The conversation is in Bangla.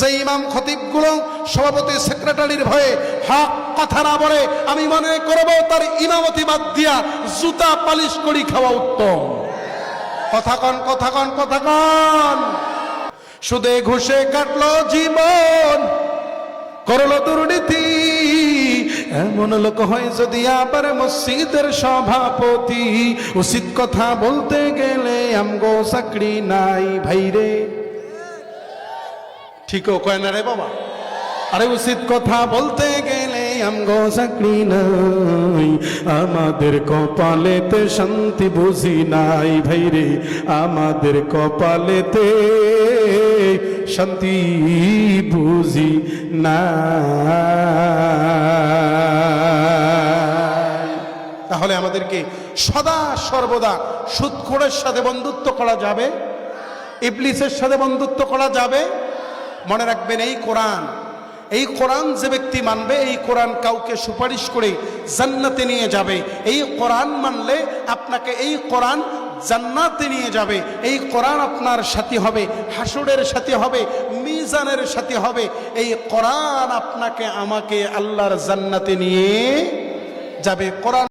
যে ইমাম খতিবগুলো সভাপতি সেক্রেটারির ভয়ে হক কথা না বলে, আমি মনে করব তার ইমামতি বাদ দিয়া জুতা পালিশ করি খাওয়া উত্তম। কথা কন, কথা কন, কথা কন। সুদে ঘুষে কাটলো জীবন, করলো দুর্নীতি, এমন লোক হয় যদি আবার মসজিদের সভাপতি। উচিত কথা বলতে গেলে আমগো চাকরি নাই ভাইরে। ঠিকও কয় না রে বাবা? আরে উচিত কথা বলতে গেলে আমগো চাকরি নাই, আমাদের কপালেতে শান্তি বুঝি নাই ভাইরে, আমাদের কপালেতে শান্তি বুঝি না। তাহলে আমাদেরকে সদা সর্বদা সুদখোরের সাথে বন্ধুত্ব করা যাবে, ইবলিসের সাথে বন্ধুত্ব করা যাবে। মনে রাখবেন, এই কোরআন যে ব্যক্তি মানবে, এই কোরআন কাউকে সুপারিশ করে জান্নাতে নিয়ে যাবে। এই কোরআন মানলে আপনাকে এই কোরআন জান্নাতে নিয়ে যাবে। এই কোরআন আপনার সাথী হবে, হাসুরের সাথী হবে, মিজানের সাথী হবে। এই কোরআন আপনাকে আমাকে আল্লাহর জান্নাতে নিয়ে যাবে। কোরআন